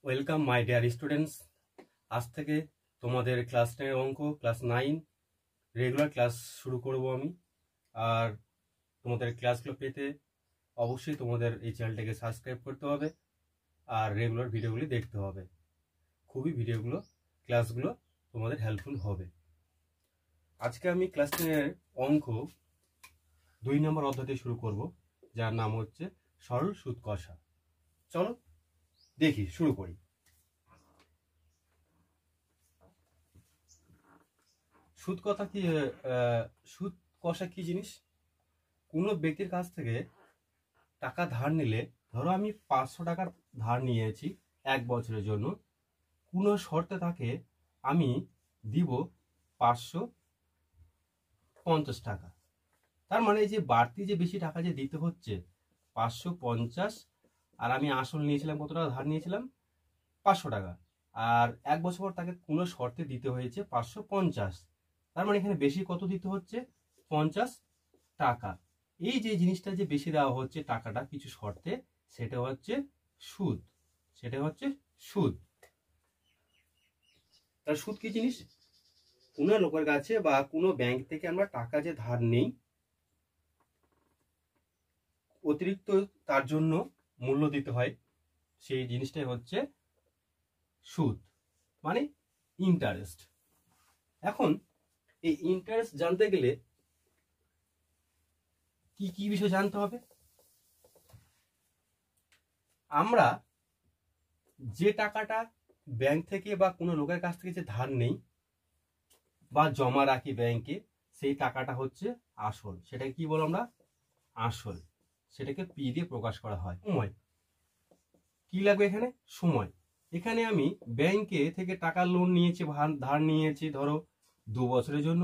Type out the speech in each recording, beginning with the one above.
Welcome my dear students. আজ থেকে তোমাদের ক্লাস 10 অঙ্ক, ক্লাস 9 রেগুলার ক্লাস শুরু করব আমি। আর তোমাদের ক্লাসগুলো পেতে অবশ্যই তোমাদের এই চ্যানেলটাকে সাবস্ক্রাইব করতে হবে আর রেগুলার ভিডিওগুলি দেখতে হবে। খুবই ক্লাসগুলো তোমাদের হেল্পফুল হবে। আজকে আমি ক্লাস 10 অঙ্ক 2 নম্বর অধ্যায় শুরু করব, যার নাম হচ্ছে সরল সুদ কষা। চলো দেখি, শুরু করি। সুদ কষা কি জিনিস? কোনো ব্যক্তির কাছ থেকে টাকা ধার নিলে, ধরো আমি 500 টাকার ধার নিয়েছি 1 বছরের জন্য, কোনো শর্তে তাকে আমি দিব 550 টাকা। তার মানে যে বাড়তি যে বেশি টাকা যে দিতে হচ্ছে 550, আর আমি আসল নিয়েছিলাম কত টাকা ধার নিয়েছিলাম 500 টাকা, আর 1 বছর পর তাকে কোনো শর্তে দিতে হয়েছে 550। তার মানে এখানে বেশি কত দিতে হচ্ছে? 50 টাকা। এই যে জিনিসটা যে বেশি দেওয়া হচ্ছে টাকাটা কিছু শর্তে, সেটা হচ্ছে সুদ। তার সুদ কি জিনিস? কোনো লোকের কাছে বা কোনো ব্যাংক থেকে আমরা টাকা যে ধার নেই, অতিরিক্ত তার জন্য মূল্য দিতে হয়, সেই জিনিসটাই হচ্ছে সুদ, মানে ইন্টারেস্ট। এখন এই ইন্টারেস্ট জানতে গেলে কি কি বিষয় জানতে হবে? আমরা যে টাকাটা ব্যাংক থেকে বা কোনো লোকের কাছ থেকে যে ধার নেই বা জমা রাখি ব্যাংকে, সেই টাকাটা হচ্ছে আসল। সেটাকে কি বলো আমরা? আসল। সেটাকে পি দিয়ে প্রকাশ করা হয়। সময় কি লাগবে এখানে? সময়। এখানে আমি ব্যাংকে থেকে টাকা লোন নিয়েছি, ধার নিয়েছি, ধরো 2 বছরের জন্য,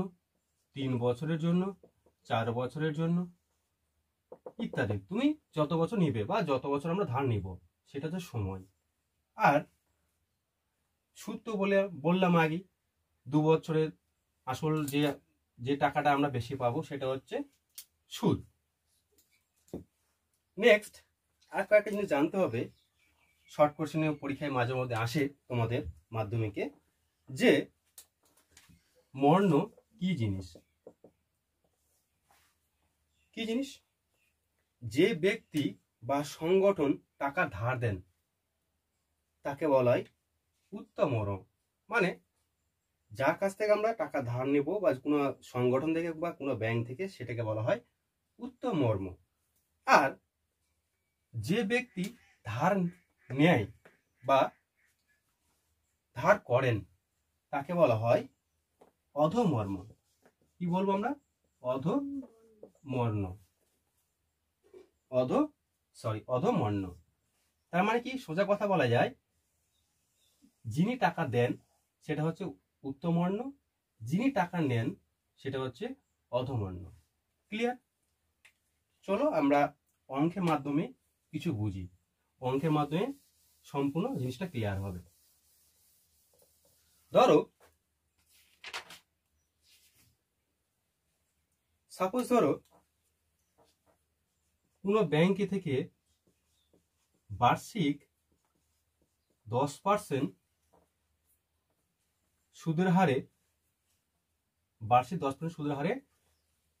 3 বছরের জন্য, 4 বছরের জন্য ইত্যাদি। তুমি যত বছর নিবে বা যত বছর আমরা ধার নিব, সেটা হচ্ছে সময়। আর সুদ তো বললাম আগে, 2 বছরের আসল যে টাকাটা আমরা বেশি পাবো সেটা হচ্ছে সুদ। নেক্সট আর কয়েকটা জিনিস জানতে হবে। শর্ট কোশ্চেনে পরীক্ষায় মাঝে মধ্যে আসে তোমাদের মাধ্যমিকে, যে মর্ণ কি জিনিস? যে ব্যক্তি বা সংগঠন টাকা ধার দেন তাকে বলা হয় উত্তমর্ণ। মানে যার কাছ থেকে আমরা টাকা ধার নেব বা কোনো সংগঠন থেকে বা কোনো ব্যাংক থেকে, সেটাকে বলা হয় উত্তমর্ণ। আর যে ব্যক্তি ধার নেয় বা ধার করেন তাকে বলা হয় অধমর্ম। কি বলবো আমরা? অধমর্ণ। তার মানে কি, সোজা কথা বলা যায়, যিনি টাকা দেন সেটা হচ্ছে উত্তমর্ণ, যিনি টাকা নেন সেটা হচ্ছে অধমর্ণ। ক্লিয়ার? চলো আমরা অঙ্কের মাধ্যমে কিছু বুঝি। অঙ্কের মাধ্যমে সম্পূর্ণ জিনিসটা ক্লিয়ার হবে। ধরো কোনো ব্যাংকে থেকে বার্ষিক 10% সুদের হারে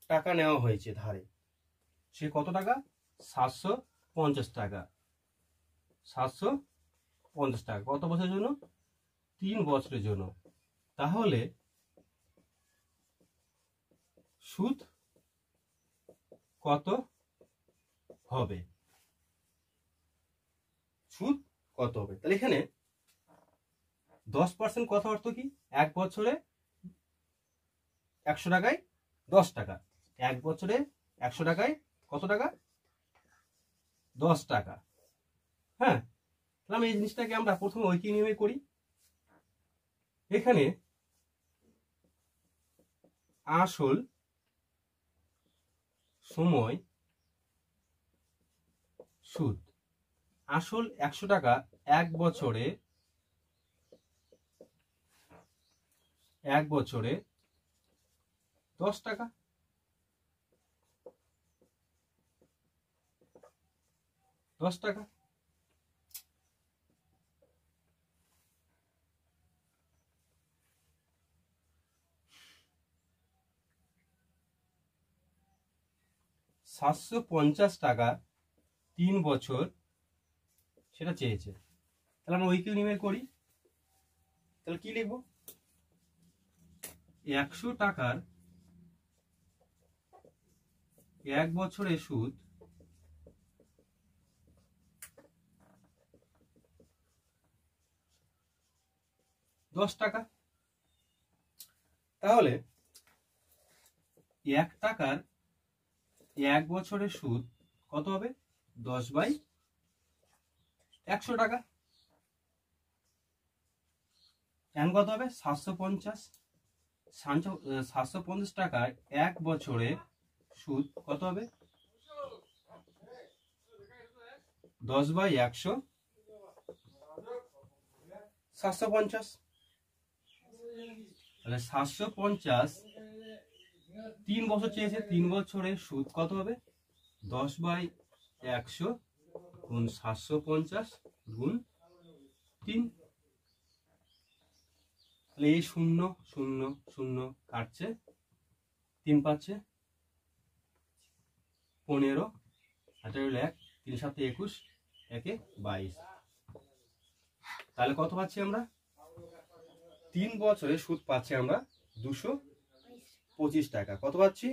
টাকা নেওয়া হয়েছে ধারে। সে কত টাকা? 750 টাকা। কত বছরের জন্য? 3 বছরের জন্য। তাহলে সুদ কত হবে? তাহলে এখানে 10% কথা অর্থ কি? 1 বছরে 100 টাকায় 10 টাকা। 1 বছরে 100 টাকায় কত টাকা? 10 টাকা। হ্যাঁ, তাহলে এই জিনিসটাকে আমরা প্রথমে ঐকিক নিয়মে করি। এখানে আসল, সময়, সুদ। আসল 100 টাকা, 1 বছরে 10 টাকা। 750 টাকা 3 বছর সেটা চেয়েছে। তাহলে আমরা ঐক্য নির্ণয় করি। তাহলে কি লিখবো? 100 টাকার 1 বছরের সুদ 10 টাকা। তাহলে 1 টাকার 1 বছরের সুদ কত হবে? 10/100 টাকা। এখন কত হবে? 750। 750 টাকায় 1 বছরে সুদ কত হবে? 10/100, 750। তাহলে 750 3 বছর চেয়েছে, 3 বছরের সুদ কত হবে? 10/100 গুণ 750 গুণ 3। তাহলে এই 0 0 0 কাটছে, 3 পাচ্ছে 15, 1 3 7 21, 1 22। তাহলে কত পাচ্ছি আমরা? 3 বছরের সুদ পাচ্ছি আমরা 225 টাকা। কত পাচ্ছি?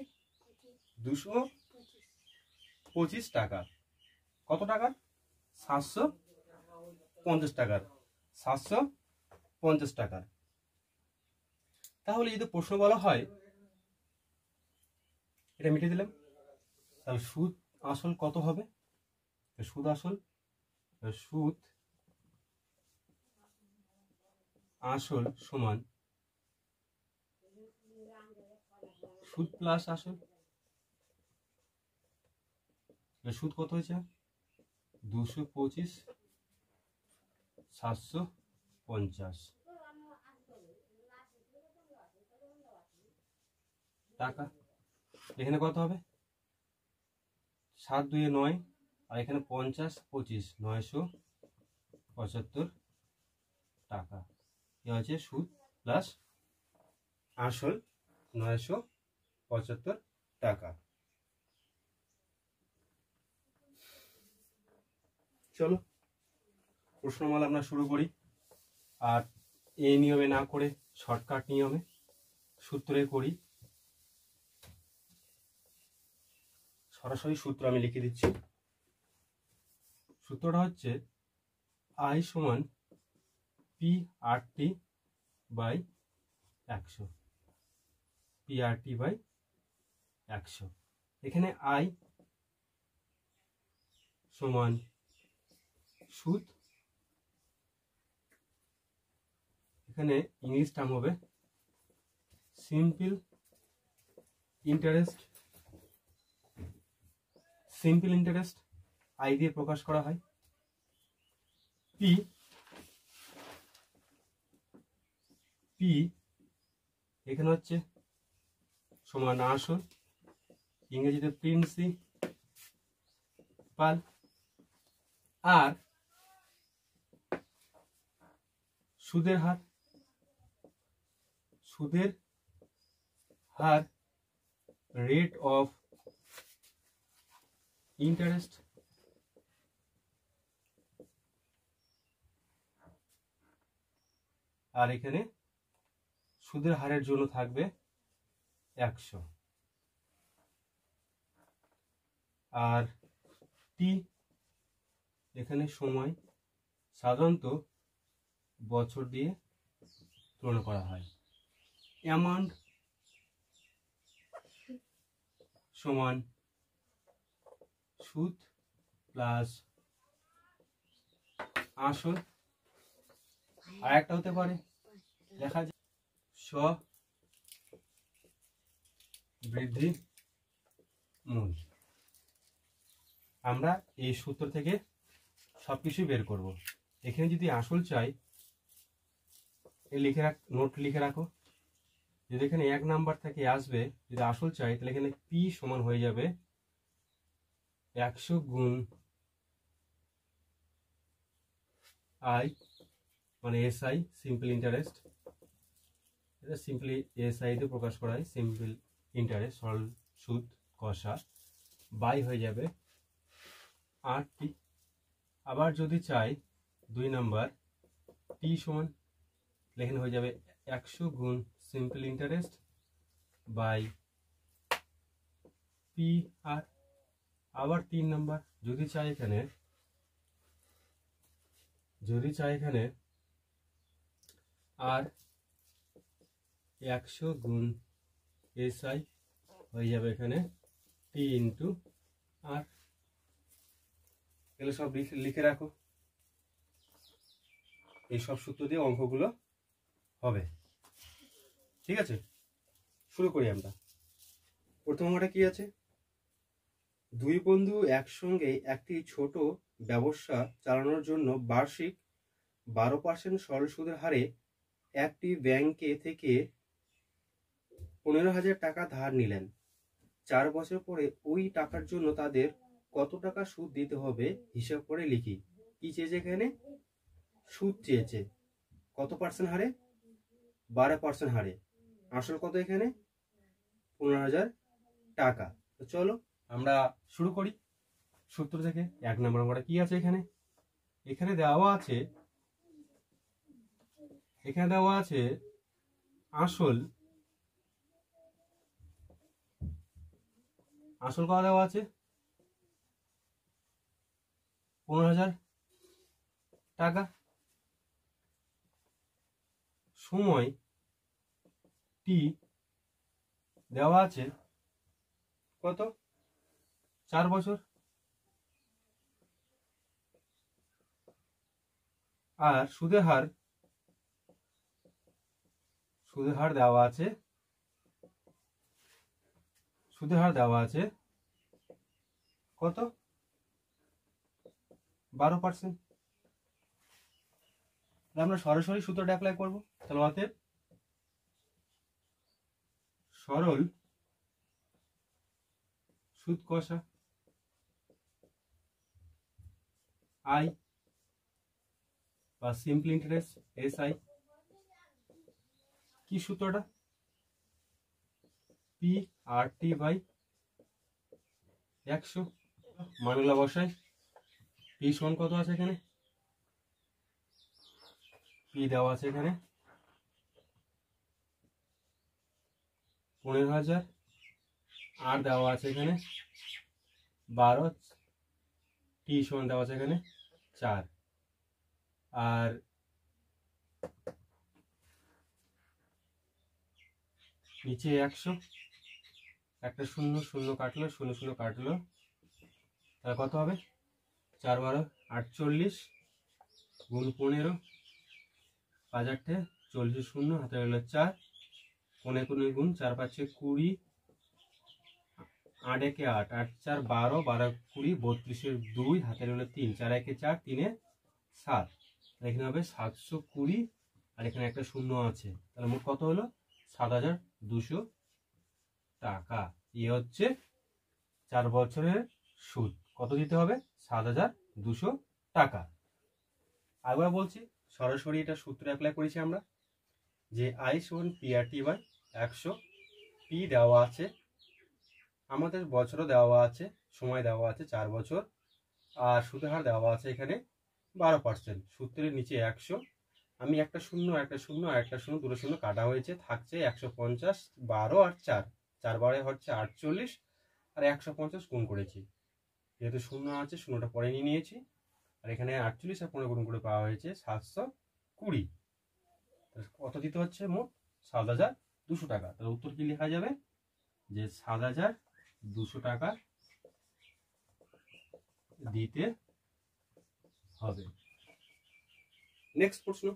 225 টাকা। কত টাকার? 750 টাকার। 750 টাকার। তাহলে যদি প্রশ্ন বলা হয়, এটা মিটিয়ে দিলাম, তাহলে সুদ আসল কত হবে? সুদ আসল সমান সুদ প্লাস আসল। সুদ কত হয়েছে? 225 750 টাকা। এখানে কত হবে? 7 2 9, আর এখানে 50 25 975 টাকা। এ হচ্ছে সুদ প্লাস আসল 975 টাকা। চলো প্রশ্নমালা আমরা শুরু করি। আর এই নিয়মে না করে শর্টকাট নিয়মে সূত্রে করি। সরাসরি সূত্র আমি লিখে দিচ্ছি। সূত্রটা হচ্ছে I সমান PRT/100, PRT/100। এখানে I সমান সুদ, এখানে ইংলিশ টার্ম হবে simple interest. Simple interest I দিয়ে প্রকাশ করা হয়। P এখানে হচ্ছে সমান আসল, ইংরেজিতে প্রিন্সিপাল। আর সুদের হার রেট অফ ইন্টারেস্ট। আর এখানে সুদের হারের জন্য থাকবে 100। আর টি এখানে সময়, সাধারণত বছর দিয়ে তুলনা করা হয়। অ্যামাউন্ট সমান সুদ প্লাস আসল। আর একটা হতে পারে দেখা যায় বৃদ্ধি মূল। আমরা এই সূত্র থেকে সবকিছু বের করব। এখানে যদি আসল চাই নোট লিখে রাখো। যদি এখানে 1 নাম্বার থেকে আসবে, যদি আসল চাই তাহলে এখানে পি সমান হয়ে যাবে 100 গুণ I, মানে SI সিম্পল ইন্টারেস্ট। এটা সিম্পলি SI দিয়ে প্রকাশ করা হয়, সিম্পল ইন্টারেস্ট, সরল সুদ কষা। বাই হয়ে যাবে 8t। আবার যদি চাই 2 নাম্বার টি সমান, এখানে হয়ে যাবে 100 গুণ simple interest by P R. আবার 3 নাম্বার যদি চাই এখানে আর 100 গুণ এসআই হয়ে যাবে এখানে টি ইন্টু আর। এগুলো সব লিখে রাখো, এই সব সূত্র দিয়ে অঙ্কগুলো হবে। ঠিক আছে, শুরু করি আমরা। প্রথম অঙ্কটা কি আছে? দুই বন্ধু একসঙ্গে একটি ছোট ব্যবসা চালানোর জন্য বার্ষিক 12% সরল সুদের হারে একটি ব্যাংকে থেকে 15,000 টাকা ধার নিলেন। 4 বছর পরে ওই টাকার জন্য তাদের কত টাকা সুদ দিতে হবে হিসাব করে লিখি। কি চেয়েছে এখানে? সুদ চেয়েছে। কত পার্সেন্ট হারে? 12% হারে। আসল কত এখানে? 15,000 টাকা। তো চলো আমরা শুরু করি সূত্র থেকে। 1 নম্বর অঙ্কটা কি আছে এখানে? এখানে দেওয়া আছে আসল কত দেওয়া আছে? 15,000 টাকা। সময় টি দেওয়া আছে কত? 4 বছর। আর সুদের হার দেওয়া আছে কত? 12%। আমরা সরাসরি সূত্রটা অ্যাপ্লাই করব। তাহলে অতএব সরল সুদ কষা আই বা সিম্পল ইন্টারেস্ট এসআই। কি সূত্রটা? P R T by 100। মানগুলা বসাই। পি সমান কত আছে এখানে? পি দেওয়া আছে এখানে 15,000। আর দেওয়া আছে এখানে 12। টি সমান দেওয়া আছে এখানে 4। আর নিচে 100, একটা 0 0 কাটলো, 0 0 কাটলো, তাহলে কত হবে? 4 12 48 গুণ 15, 5 8 40, 0 হাতে হলো 4, 15 গুণ 4 5 20, 8 1 8, 8 4 12, 12 20, 32 2 হাতে হলো 3, 4 1 4, 3 7। এখানে হবে 720 আর এখানে একটা 0 আছে, তাহলে মোট কত হলো? 7,200 টাকা। এই হচ্ছে 4 বছরের সুদ। কত দিতে হবে? 7,200 টাকা। আবার বলছি, সরাসরি এটা সূত্র অ্যাপ্লাই করেছি আমরা, যে আই সমান P R T by 100। P দেওয়া আছে, আমাদের বছরও দেওয়া আছে, সময় দেওয়া আছে 4 বছর, আর সুদের হার দেওয়া আছে এখানে 12%। সূত্রের নিচে 100, আমি একটা 0 একটা 0 আর একটা 0 দুটো 0 কাটা হয়েছে, থাকছে 150, 12 আর 4, 4 12 হচ্ছে 48 আর 150 গুণ করেছি। যেহেতু 0 আছে 0টা পরে নিয়েছি, আর এখানে 48 আর 15 গুণ করে পাওয়া হয়েছে 720। কত দিতে হচ্ছে? মোট 7,200 টাকা। তাহলে উত্তর কি লেখা যাবে? যে 7,200 টাকা দিতে হবে। নেক্সট প্রশ্ন।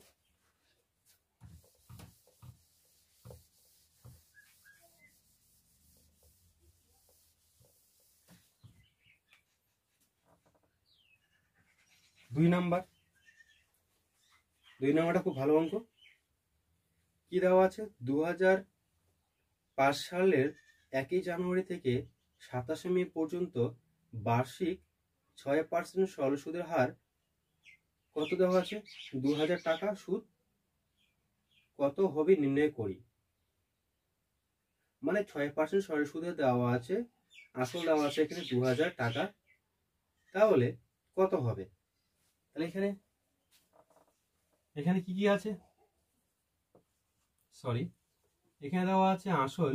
দুই নাম্বারটা খুব ভালো অঙ্ক। কি দেওয়া আছে? 2005 সালের 1 জানুয়ারি থেকে 27 মে পর্যন্ত বার্ষিক 6% সরল সুদের হার কত দেওয়া আছে? 2,000 টাকা। সুদ কত হবে নির্ণয় করি। মানে 6% সরল সুদে দেওয়া আছে আসল দেওয়া আছে এখানে 2000 টাকা। তাহলে কত হবে? তাহলে এখানে এখানে কি কি আছে, সরি, এখানে দেওয়া আছে আসল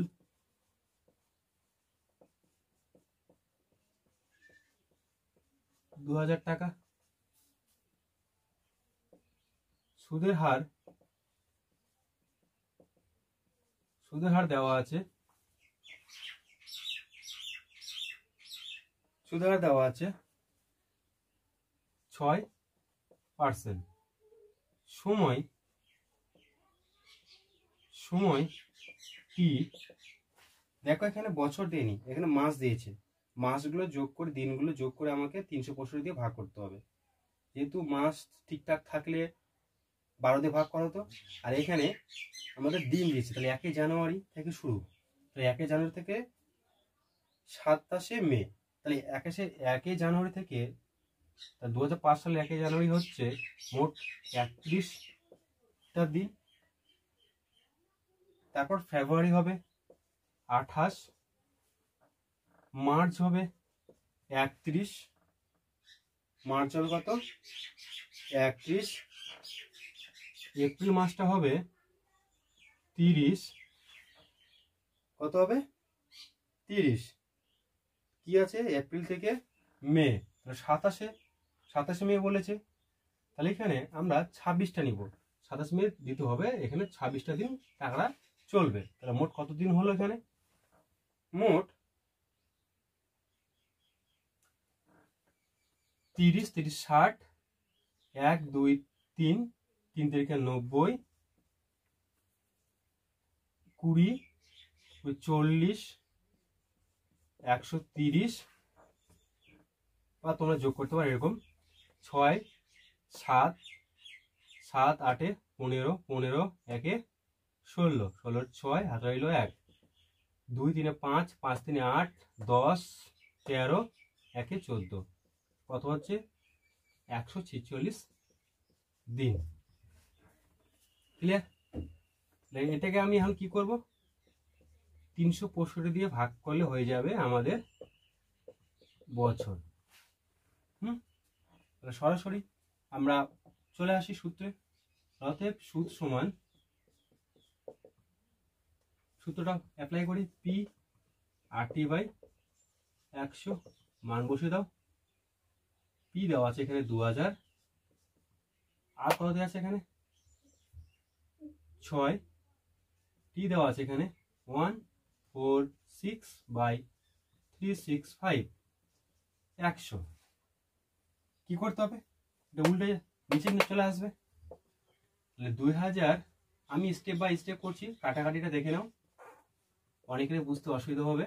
2000 টাকা, সুদের হার দেওয়া আছে, সুদের হার দেওয়া আছে 6%। সময় কি, দেখো এখানে বছর দেয়নি, এখানে মাস দিয়েছে। মাসগুলো যোগ করে, দিনগুলো যোগ করে আমাকে 365 দিয়ে ভাগ করতে হবে। যেহেতু মাস ঠিকঠাক থাকলে 12 দিয়ে ভাগ করা হতো। আর এখানে আমাদের দিন দিয়েছে, তাহলে 1 জানুয়ারি থেকে শুরু, তাহলে 1 জানুয়ারি থেকে 27 মে, তাহলে 1 জানুয়ারি থেকে 2005 সালে 1 জানুয়ারি হচ্ছে মোট 31টা দিন। তারপর ফেব্রুয়ারি হবে 28, মার্চ হবে 31, মার্চ হবে কত 31, এপ্রিল মাসটা হবে 30, কত হবে 30, কি আছে এপ্রিল থেকে মে, 27 মে বলেছে, তাহলে এখানে আমরা 26টা নিব, 27 মে দিতে হবে, এখানে 26টা দিন টাকাটা চলবে। তাহলে মোট কত দিন হলো? এখানে মোট 30, 30, 60, 1, 2, 3, 3 তারিখে 90, 20, 40, 130, বা তোমরা যোগ করতে পারো এরকম 6, 7, 7, 8, 15, 15, 1, 16, 16, 6, হাতে রইল 1, 2, 3, 5, 5, 3, 8, 10, 13, 1, 14, কত হচ্ছে 146 দিন। ক্লিয়ার? এটাকে আমি এখন কি করব, 365 দিয়ে ভাগ করলে হয়ে যাবে আমাদের বছর। সরাসরি আমরা চলে আসি সূত্রে। অতএব সুদ সমান, সূত্রটা অ্যাপ্লাই করি, পি আর টি বাই 100, মান বসে দাও। পি দেওয়া আছে এখানে 2000, আর কত দেওয়া আছে এখানে 6, টি দেওয়া আছে এখানে 146/365, 100। কি করতে হবে, এটা উল্টে নিচে চলে আসবে। তাহলে 2000, আমি স্টেপ বাই স্টেপ করছি, কাটাকাটিটা দেখে নাও, অনেকের বুঝতে অসুবিধা হবে,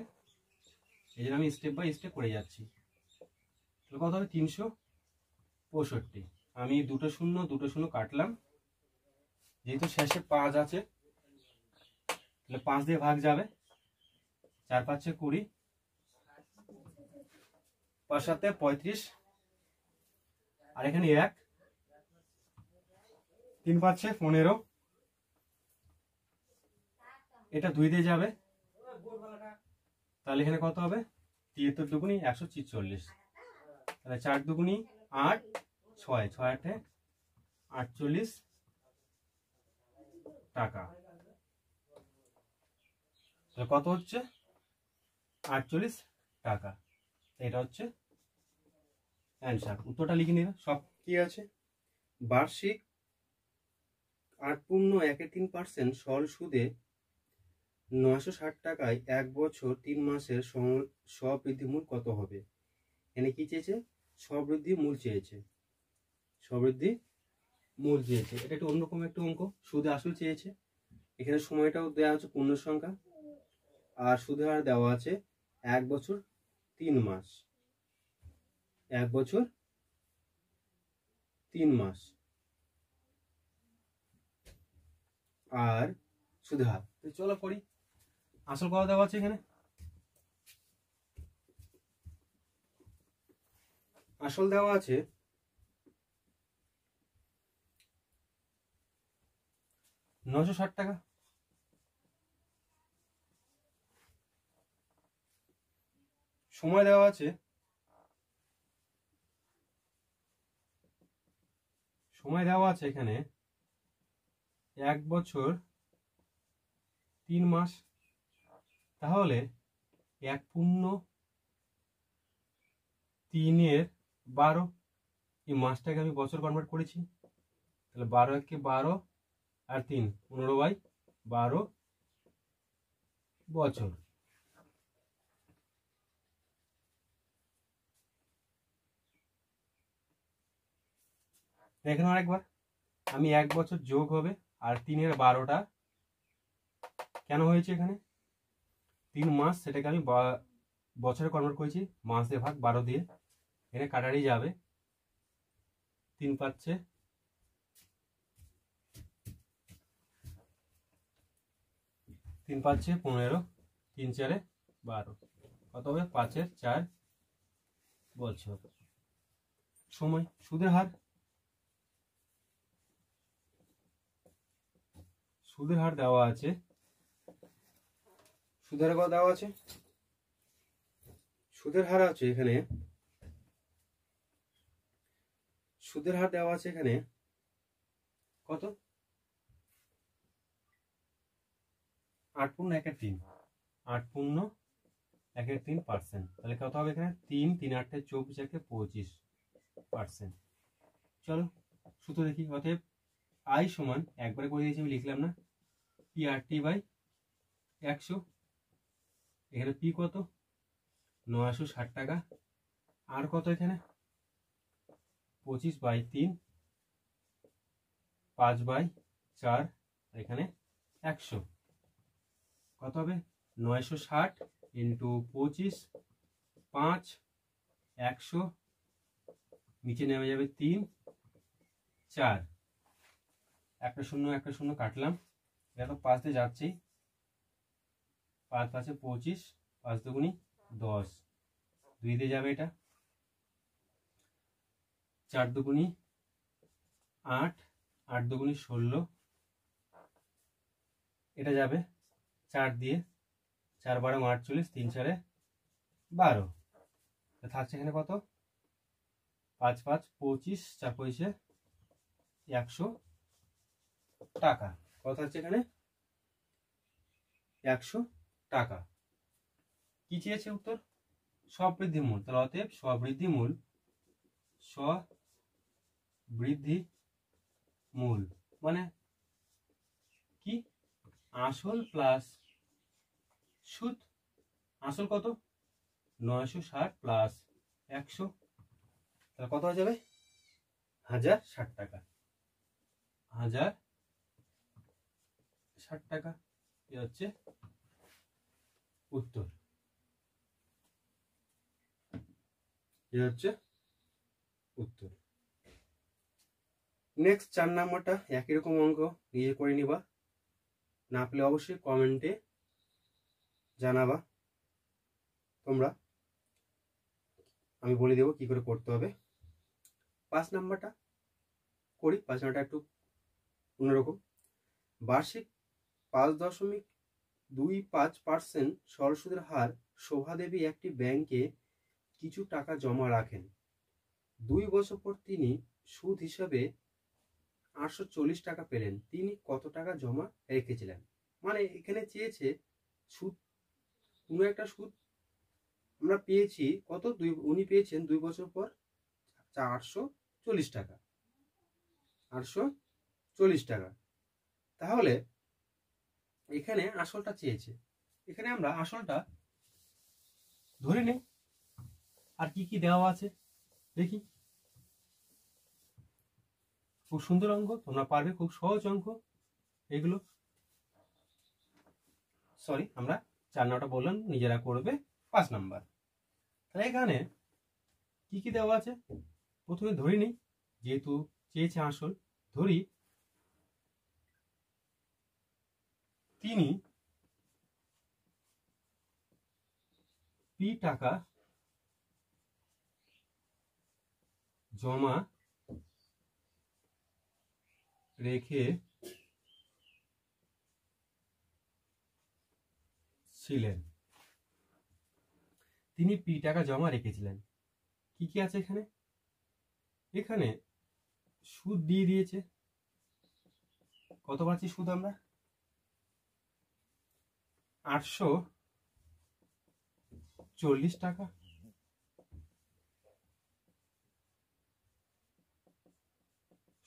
এই জন্য আমি স্টেপ বাই স্টেপ করে যাচ্ছি। তাহলে কত হবে 365, আমি দুটো শূন্য কাটলাম, যেহেতু শেষে 5 আছে তাহলে 5 দিয়ে ভাগ যাবে, 4 5 20, 5 7 35, আর এখানে 1, 3 5 15, এটা 2 দিয়ে যাবে, তাহলে এখানে কত হবে 73 দুগুনি 146, তাহলে 4 দুগুনি 8, 6, 6 8 48 টাকা। তাহলে কত হচ্ছে 48 টাকা। এটা হচ্ছে অ্যান্সার। উত্তরটা লিখে নিবে, সব কি আছে, বার্ষিক 8.13% সরল সুদে 960 টাকায় 1 বছর 3 মাসের স্ববৃদ্ধি মূল কত হবে? এখানে কি চেয়েছে, স্ববৃদ্ধি মূল চেয়েছে, স্ববৃদ্ধি মূল চেয়েছে। এটা একটু অন্যরকম একটা অঙ্ক, সুদে আসল চেয়েছে। এখানে সময়টাও দেওয়া আছে পূর্ণ সংখ্যা, আর সুদের হার দেওয়া আছে 1 বছর 3 মাস, 1 বছর 3 মাস, আর সুদের হার। চলো করি, আসল কত দেওয়া আছে এখানে, আসল দেওয়া আছে 960 টাকা, সময় দেওয়া আছে, এখানে 1 বছর 3 মাস। তাহলে 1/3 এই মাসটাকে আমি বছর কনভার্ট করেছি, তাহলে 12 একে 12 আর 3 15/12 বছর। দেখেন আরেকবার, আমি 1 বছর যোগ হবে আর 3-এর 12টা কেন হয়েছে, এখানে 3 মাস, সেটাকে আমি বছরে কনভার্ট করেছি, মাস দিয়ে ভাগ 12 দিয়ে, এখানে কাটারই যাবে, 3 পাচ্ছে 15, 3 4 12, কত হবে 5-এর 4 বছর। সময়, সুদের হার দেওয়া আছে, সুদের হার দেওয়া আছে, এখানে সুদের হার দেওয়া আছে এখানে কত, 8.1-3, 8.1-3%। তাহলে কত হবে এখানে 3 3 8 24 25%। চলো সূত্র দেখি। অতএব আই সমান, একবারে করে দিয়েছি আমি, লিখলাম না, PRT/100। এখানে পি কত 960 টাকা, আর কত এখানে 25/3, 5/4, এখানে 100, কত হবে 960 ইন্টু 25, 5, 100, নিচে নেমে যাবে 3 4, একটা শূন্য কাটলাম, এটা তো 5 দিয়ে যাচ্ছি, 5 5 25, 5 দুগুনি 10, 2 দিয়ে যাবে এটা, 4 দুগুনি 8, 8 দুগুনি 16, এটা যাবে 4 দিয়ে, 4 12 48, 3 4 12, থাকছে এখানে কত 5 5 25, 4 পয়সা 100 টাকা। কত থাকছে এখানে 100 টাকা। কি চেয়েছে উত্তর, স্ববৃদ্ধি মূল। তাহলে অতএব স্ববৃদ্ধি মূল মানে কি, আসল প্লাস সুদ। আসল কত 960 প্লাস 100, তাহলে কত হয়ে যাবে 1060 টাকা, 1060 টাকা। এ হচ্ছে উত্তর, নেক্সট 4 নাম্বারটা একই রকম অঙ্ক, নিজে করে নিবা, না পেলে অবশ্যই কমেন্টে জানাবা তোমরা, আমি বলে দেবো কি করে করতে হবে। 5 নাম্বারটা করি, 5 নাম্বারটা একটু অন্যরকম। বার্ষিক 5.25% সরল সুদের হার শোভাদেবী একটি ব্যাংকে কিছু টাকা জমা রাখেন। 2 বছর পর তিনি সুদ হিসাবে 840 টাকা পেলেন। তিনি কত টাকা জমা রেখেছিলেন? মানে এখানে চেয়েছে সুদ, কোনো একটা সুদ আমরা পেয়েছি কত, উনি পেয়েছেন 2 বছর পর 840 টাকা, 840 টাকা। তাহলে এখানে আসলটা চেয়েছে, এখানে আমরা আসলটা ধরে নেই, আর কি কি দেওয়া আছে দেখি। খুব সুন্দর অঙ্ক, তোমরা পারবে, খুব সহজ অঙ্ক এগুলো। সরি, আমরা 4 নাম্বারটা বললাম, নিজেরা করবে 5 নাম্বার। তাহলে এখানে কি কি দেওয়া আছে প্রথমে ধরি নেই, যেহেতু চেয়েছে আসল, ধরি তিনি পি টাকা জমা রেখে ছিলেন। তিনি পি টাকা জমা রেখেছিলেন। কি কি আছে এখানে? এখানে সুদ দিয়ে দিয়েছে। কত পাচ্ছি সুদ আমরা? 840 টাকা।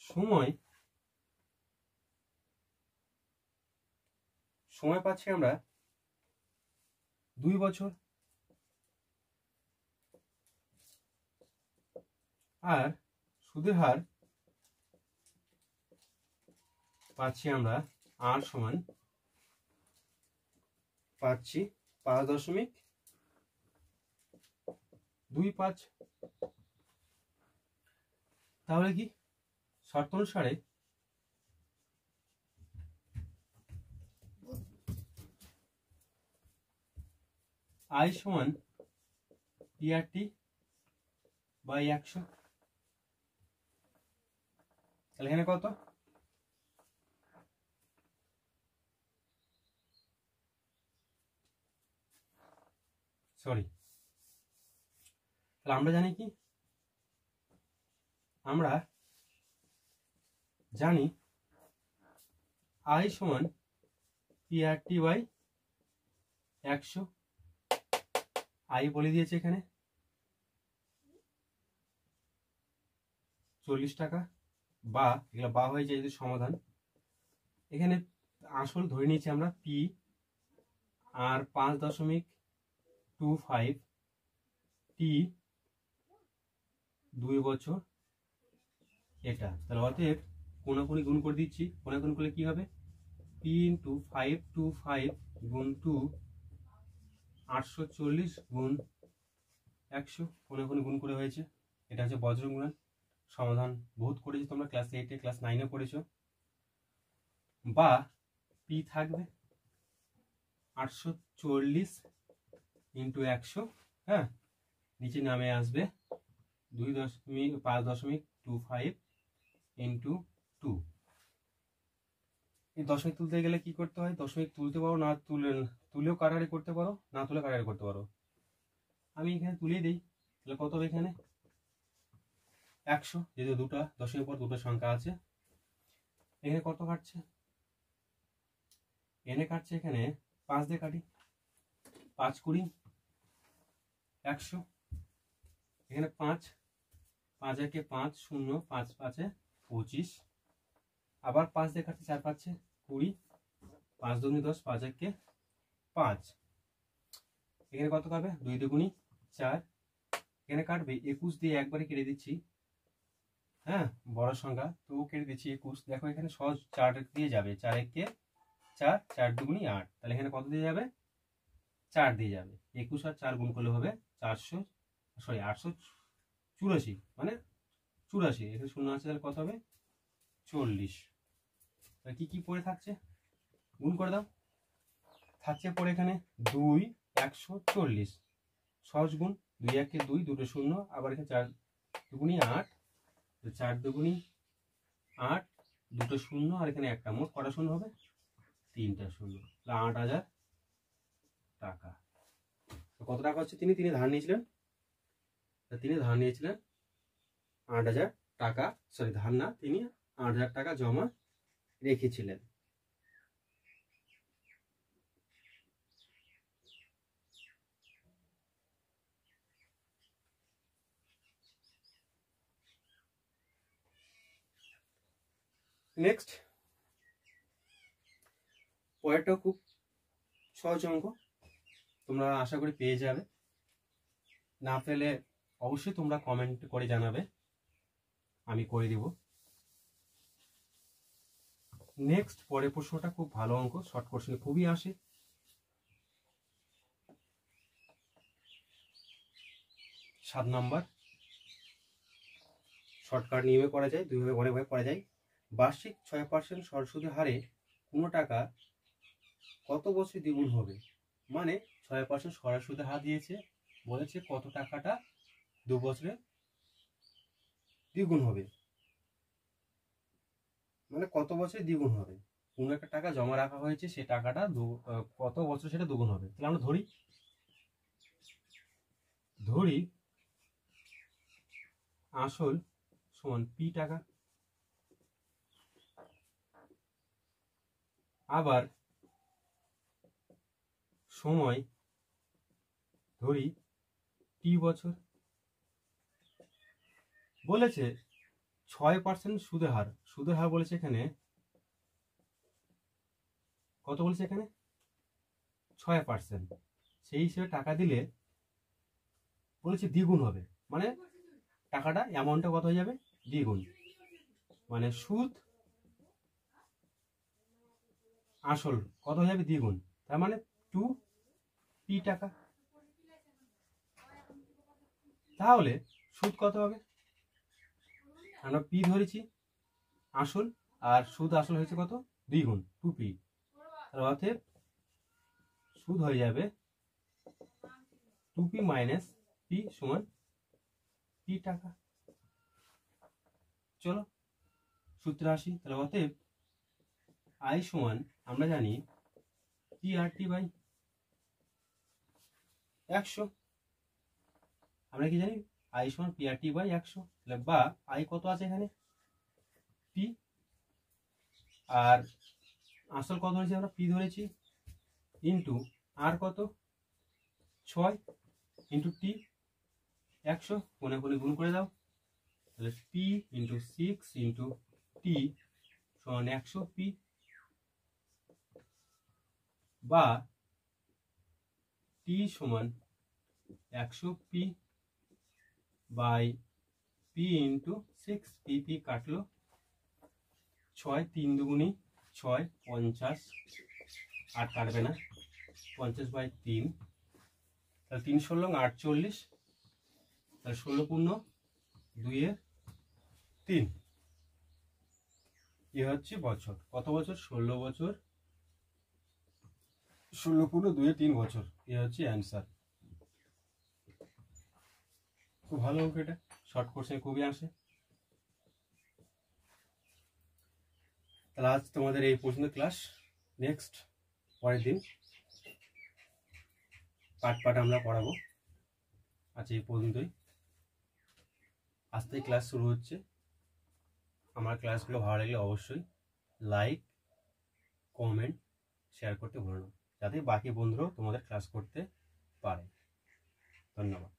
সময় পাচ্ছি আমরা 2 বছর। আর সুদের হার পাচ্ছি আমরা আর সমান পাচ্ছি 5.25। তাহলে কি শর্ত অনুসারে আই সমান টিআরটি বাই 100। তাহলে এখানে কত? সরি, তাহলে আমরা জানি কি? আমরা জানি আই সমান টিআরটি বাই 100। আই বলে দিয়েছে এখানে 40 টাকা, বা এগুলো বা হয়ে যায় যদি সমাধান। এখানে আসল ধরে নিয়েছি আমরা পি, আর 5.25 টি 2 বছর এটা। তাহলে অতএব কোনাকুনি গুণ করে দিচ্ছি। কোনাকুনি করলে কি হবে? পি ইন্টু 525 গুণ 2 840 গুণ 100। কোনাকুনি গুণ করে হয়েছে। এটা হচ্ছে বজ্র গুণন। সমাধান বহুত করেছি তোমরা ক্লাস 8-এ, ক্লাস 9-এ করেছো। বা পি থাকবে 840 ইন্টু 100। হ্যাঁ, নিচে নামে আসবে 5.25 ইন্টু 2। এই দশমিক তুলতে গেলে কি করতে হয়? দশমিক তুলতে পারো, না তুলেও কাটাকাটি করতে পারো, না তুলে কাটাকাটি করতে পারো। আমি এখানে তুলেই দিই। তাহলে কত হবে এখানে? 100, যেহেতু দুটো দশমিক পর দুটো সংখ্যা আছে। এখানে কত কাটছে? এনে কাটছে এখানে 5 দিয়ে কাটি। 5 কুড়ি 100। এখানে 5 একে 5 0, 5 5-এ 25। আবার 5 দিয়ে কাটছে, 4 5-এ 20, 5 2 10, 5 1-এ 5। এখানে কত কাটবে? 2 2 4। এখানে কাটবে 21 দিয়ে একবারে কেটে দিচ্ছি। হ্যাঁ, বড় সংখ্যা তো কেটে দিচ্ছি 21। দেখো এখানে সহজ 4 দিয়ে যাবে। 4 1-এ 4, 4 2 8। তাহলে এখানে কত দিয়ে যাবে? 4 দিয়ে যাবে। 21 আর 4 গুণ করলে হবে 884, মানে 84। এখানে শূন্য আছে, তাহলে কত হবে? 40। তাহলে কি কি পড়ে থাকছে? গুণ করে দাও। থাকছে পড়ে এখানে 2 140 সহজ গুণ। 2 1-এ 2, দুটো শূন্য। আবার এখানে 4 2 8, 4 2 8, দুটো শূন্য, আর এখানে একটা। মোট কটা শূন্য হবে? 3টা শূন্য। 8000 টাকা। কত টাকা হচ্ছে? তিনি ধার নিয়েছিলেন। তিনি ধার নিয়েছিলেন 8000 টাকা। সরি, ধার না, তিনি 8000 টাকা জমা রেখেছিলেন। নেক্সট, পরেরটাও খুব সহজ অঙ্ক, তোমরা আশা করি পেয়ে যাবে। না পেলে অবশ্যই তোমরা কমেন্ট করে জানাবে, আমি করে দিব। নেক্সট, পরের প্রশ্নটা খুব ভালো অঙ্ক, শর্ট কোশ্চেন খুবই আসে। 7 নাম্বার। শর্টকাট নিয়মে করা যায়, দুইভাবে অনেকভাবে করা যায়। বার্ষিক 6% সরল হারে কোনো টাকা কত বছর দ্বিগুণ হবে? মানে 6% সরল সুদের হার দিয়েছে, বলেছে কত টাকাটা 2 বছরে দ্বিগুণ হবে, মানে কত বছরে দ্বিগুণ হবে। কোনো একটা টাকা জমা রাখা হয়েছে, সে টাকাটা কত বছর সেটা দ্বিগুণ হবে। তাহলে আমরা ধরি ধরি আসল সমান পি টাকা, আবার সময় ধরি টি বছর। বলেছে 6% সুদের হার, সুদের হার বলেছে এখানে কত, বলেছে এখানে 6%। সেই হিসেবে টাকা দিলে বলেছে দ্বিগুণ হবে, মানে টাকাটা অ্যামাউন্টটা কত হয়ে যাবে, দ্বিগুণ। মানে সুদ আসল কত হয়ে যাবে, দ্বিগুণ। তার মানে 2p টাকা। তাহলে সুদ কত হবে, আমরা পি ধরেছি আসল, আর সুদ আসল হয়েছে কত, দ্বিগুণ 2p। অতএব সুদ হয়ে যাবে 2p মাইনাস পি সমান p টাকা। চলো সূত্রে আসি। তাহলে অতএব আই সমান আমরা জানি পি আর টি বাই 100। আমরা কি জানি, আই সমান পি আর টি বাই 100। তাহলে বা আই কত আছে এখানে, পি, আর আসল কত ধরেছি, আমরা পি ধরেছি, ইন্টু আর কত 6 ইন্টু টি 100, কোনে কোনে গুণ করে দাও। তাহলে পি ইন্টু 6 ইন্টু টি সমান 100 পি, বা টি সমান 100 P by P into 6, P P কাটলো, 6 3 দুগুণি 6, 50, আর কাটবে না, 50 বাই 3, তাহলে 3 ষোলো 48, তাহলে 16 পূর্ণ 2 এর 3, এ হচ্ছে বছর। কত বছর, 16 বছর, 16 পূর্ণ 2 এর 3 বছর, এ হচ্ছে অ্যান্সার। খুব ভালো অঙ্ক, এটা শর্ট কোর্সে খুবই আসে। তাহলে আজ তোমাদের এই পর্যন্ত ক্লাস, নেক্সট পরের দিন পার্ট পার্ট আমরা পড়াবো। আজ এই পর্যন্তই, আজ থেকে ক্লাস শুরু হচ্ছে। আমার ক্লাসগুলো ভালো লাগলে অবশ্যই লাইক, কমেন্ট, শেয়ার করতে ভুলো না, যাতে বাকি বন্ধুরাও তোমাদের ক্লাস করতে পারে। ধন্যবাদ।